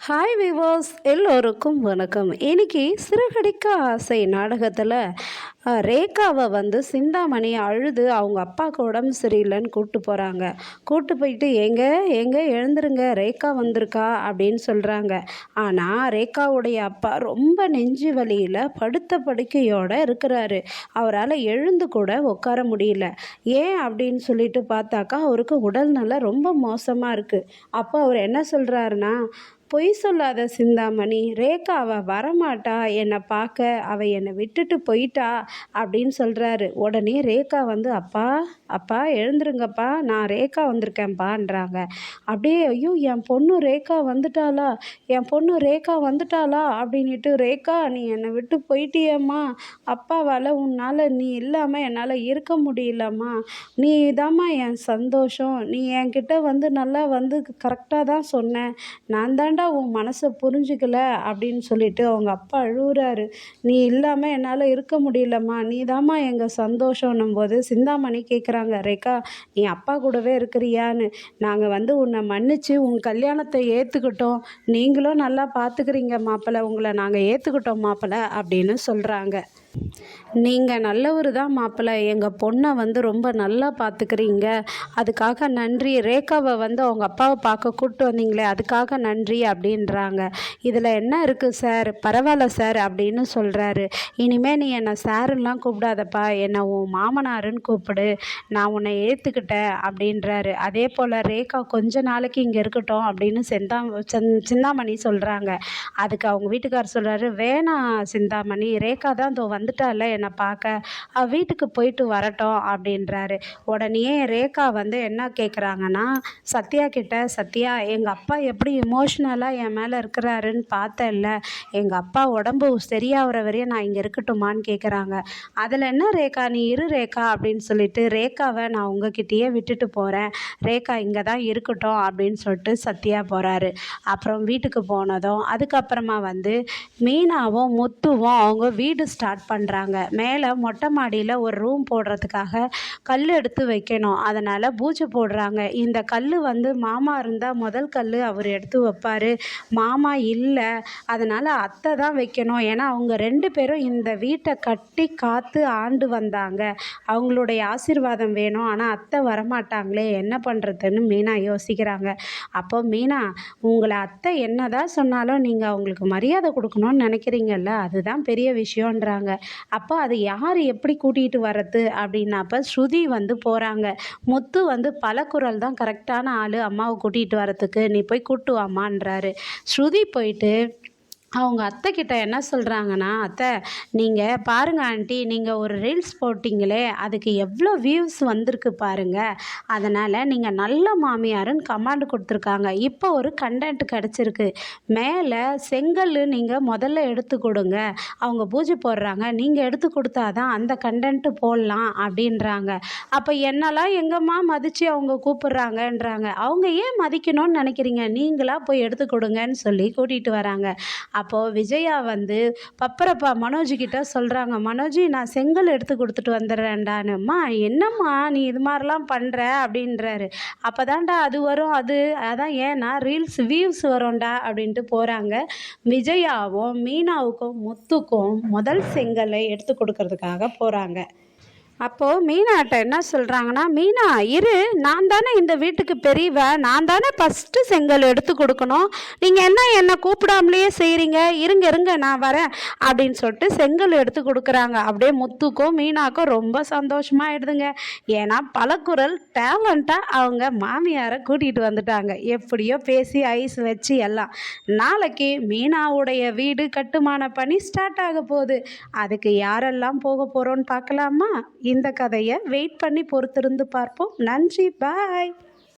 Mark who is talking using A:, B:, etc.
A: Hi விவோஸ், எல்லோருக்கும் வணக்கம். இன்னைக்கு சிறுகடிக்க ஆசை நாடகத்தில் ரேகாவை சிந்தாமணி அழுது அவங்க அப்பாவுக்கு உடம்பு சரியில்லைன்னு கூப்பிட்டு போகிறாங்க. கூப்பிட்டு போயிட்டு எங்கே எழுந்துருங்க, ரேகா வந்திருக்கா அப்படின்னு சொல்கிறாங்க. ஆனால் ரேகாவுடைய அப்பா ரொம்ப நெஞ்சு வலியில் படுத்த படுக்கையோடு இருக்கிறாரு. அவரால் எழுந்து கூட உட்கார முடியல. ஏன் அப்படின்னு சொல்லிட்டு பார்த்தாக்கா அவருக்கு உடல்நல ரொம்ப மோசமாக இருக்குது. அப்போ அவர் என்ன சொல்கிறாருன்னா, பொய் சொல்லாத சிந்தாமணி, ரேகா அவள் வரமாட்டா என்னை பார்க்க, அவள் என்னை விட்டுட்டு போயிட்டா அப்படின்னு சொல்கிறாரு. உடனே ரேகா அப்பா அப்பா எழுந்துருங்கப்பா, நான் ரேகா வந்திருக்கேன்ப்பான்றாங்க. அப்படியே ஐயோ என் பொண்ணு ரேகா வந்துட்டாளா, என் பொண்ணு ரேகா வந்துட்டாளா அப்படின்ட்டு, ரேகா நீ என்னை விட்டு போயிட்டியம்மா, அப்பாவால் உன்னால் நீ இல்லாமல் என்னால் இருக்க முடியலம்மா, நீ தாம்மா என் சந்தோஷம், நீ என்கிட்ட நல்லா கரெக்டாக தான் சொன்னேன், நான் தாண்டா உன் மனசை புரிஞ்சுக்கல அப்படின்னு சொல்லிட்டு அவங்க அப்பா அழுகுறாரு. நீ இல்லாமல் என்னால் இருக்க முடியலம்மா, நீ தாம்மா எங்கள் சந்தோஷம்னும் போது சிந்தாமணி கேட்குறாங்க, ரேகா நீ அப்பா கூடவே இருக்கிறியான்னு. நாங்கள் உன்னை மன்னிச்சு உன் கல்யாணத்தை ஏற்றுக்கிட்டோம், நீங்களும் நல்லா பார்த்துக்கிறீங்க மாப்பிள்ளை, உங்களை நாங்கள் ஏற்றுக்கிட்டோம் மாப்பிள்ளை அப்படின்னு சொல்கிறாங்க. நீங்கள் நல்லவர் தான் மாப்பிள்ளை, எங்கள் பொண்ணை ரொம்ப நல்லா பார்த்துக்கிறீங்க, அதுக்காக நன்றி. ரேகாவை அவங்க அப்பாவை பார்க்க கூப்பிட்டு வந்தீங்களே அதுக்காக நன்றி அப்படின்றாங்க. இதில் என்ன இருக்குது சார், பரவாயில்ல சார் அப்படின்னு சொல்கிறாரு. இனிமேல் நீ என்னை சாருலாம் கூப்பிடாதப்பா, என்னை உன் மாமனாருன்னு கூப்பிடு, நான் உன்னை ஏற்றுக்கிட்டேன் அப்படின்றாரு. அதே போல் ரேகா கொஞ்ச நாளைக்கு இங்கே இருக்கட்டும் அப்படின்னு சிந்தாமணி சொல்கிறாங்க. அதுக்கு அவங்க வீட்டுக்காரர் சொல்கிறாரு, வேணாம் சிந்தாமணி, ரேகா தான் வந்துட்டால என்னை பார்க்க, வீட்டுக்கு போயிட்டு வரட்டும் அப்படின்றாரு. உடனே ரேகா என்ன கேட்குறாங்கன்னா சத்யா கிட்ட, சத்யா எங்கள் அப்பா எப்படி இமோஷ்னலாக என் மேலே இருக்கிறாருன்னு பார்த்தேன்ல, எங்கள் அப்பா உடம்பு சரியாகிற வரையும் நான் இங்கே இருக்கட்டுமான்னு கேட்குறாங்க. அதில் என்ன ரேகா, நீ இரு ரேகா அப்படின்னு சொல்லிட்டு ரேகாவை நான் உங்ககிட்டயே விட்டுட்டு போகிறேன், ரேகா இங்கே தான் இருக்கட்டும் அப்படின்னு சொல்லிட்டு சத்யா போகிறாரு. அப்புறம் வீட்டுக்கு போனதும் அதுக்கப்புறமா மீனாவும் முத்துவும் அவங்க வீடு ஸ்டார்ட் பண்ணுறாங்க. மேலே மொட்டை மாடியில் ஒரு ரூம் போடுறதுக்காக கல் எடுத்து வைக்கணும், அதனால் பூஜை போடுறாங்க. இந்த கல் மாமா இருந்தால் முதல் கல் அவர் எடுத்து வைப்பார், மாமா இல்லை, அதனால் அத்தை தான் வைக்கணும், ஏன்னா அவங்க 2 பேரும் இந்த வீட்டை கட்டி காத்து ஆண்டு வந்தாங்க, அவங்களுடைய ஆசீர்வாதம் வேணும், ஆனால் அத்தை வரமாட்டாங்களே என்ன பண்ணுறதுன்னு மீனா யோசிக்கிறாங்க. அப்போ மீனா, உங்களை அத்தை என்னதான் சொன்னாலும் நீங்கள் அவங்களுக்கு மரியாதை கொடுக்கணும்னு நினைக்கிறீங்கல்ல, அதுதான் பெரிய விஷயன்றாங்க. அப்போ அது யார் எப்படி கூட்டிகிட்டு வர்றது அப்படின்னப்ப ஸ்ருதி போகிறாங்க. முத்து பலக்குரல் தான் கரெக்டான ஆள் அம்மாவை கூட்டிகிட்டு வரத்துக்கு, நீ போய் கூட்டு வாமான்றாரு. ஸ்ருதி போயிட்டு அவங்க அத்தை கிட்ட என்ன சொல்கிறாங்கன்னா, அத்தை நீங்கள் பாருங்கள் ஆண்டி, நீங்கள் ஒரு ரீல்ஸ் போட்டிங்களே அதுக்கு எவ்வளோ வியூஸ் வந்திருக்கு பாருங்கள், அதனால் நீங்கள் நல்ல மாமியாருன்னு கமாண்ட் கொடுத்துருக்காங்க, இப்போ ஒரு கண்டென்ட் கிடச்சிருக்கு, மேலே செங்கல் நீங்கள் முதல்ல எடுத்து கொடுங்க, அவங்க பூஜை போடுறாங்க, நீங்கள் எடுத்து கொடுத்தா தான் அந்த கண்டென்ட்டு போடலாம் அப்படின்றாங்க. அப்போ என்னெல்லாம் எங்கம்மா மதித்து அவங்க கூப்பிட்றாங்கன்றாங்க. அவங்க ஏன் மதிக்கணும்னு நினைக்கிறீங்க, நீங்களாக போய் எடுத்து கொடுங்கன்னு சொல்லி கூட்டிகிட்டு வராங்க. அப்போது விஜயா பப்பரப்பா மனோஜிக்கிட்ட சொல்கிறாங்க, மனோஜி நான் செங்கல் எடுத்து கொடுத்துட்டு வந்துடுறேன்டானும்மா, என்னம்மா நீ இது மாதிரிலாம் பண்ணுற அப்படின்றாரு. அப்போ தான்டா அது வரும், அதான் ஏன்னா ரீல்ஸ் வியூஸ் வரும்டா அப்படின்ட்டு போகிறாங்க. விஜயாவும் மீனாவுக்கும் முத்துக்கும் முதல் செங்கலை எடுத்து கொடுக்கறதுக்காக போகிறாங்க. அப்போது மீனாட்ட என்ன சொல்கிறாங்கன்னா, மீனா இரு, நான் தானே இந்த வீட்டுக்கு பெரியவ, நான் தானே ஃபஸ்ட்டு செங்கல் எடுத்து கொடுக்கணும், நீங்கள் என்னை கூப்பிடாமலேயே செய்கிறீங்க, இருங்க நான் வரேன் அப்படின்னு சொல்லிட்டு செங்கல் எடுத்து கொடுக்குறாங்க. அப்படியே முத்துக்கும் மீனாக்கும் ரொம்ப சந்தோஷமாகிடுதுங்க. ஏன்னா பலக்குரல் டேலண்ட்டாக அவங்க மாமியாரை கூட்டிகிட்டு வந்துட்டாங்க. எப்படியோ பேசி ஐஸ் வச்சு எல்லாம். நாளைக்கு மீனாவுடைய வீடு கட்டுமான பணி ஸ்டார்ட் ஆக போகுது. அதுக்கு யாரெல்லாம் போக போகிறோன்னு பார்க்கலாமா? இந்த கதையை வெயிட் பண்ணி பொறுத்திருந்து பார்ப்போம். நன்றி, பாய்.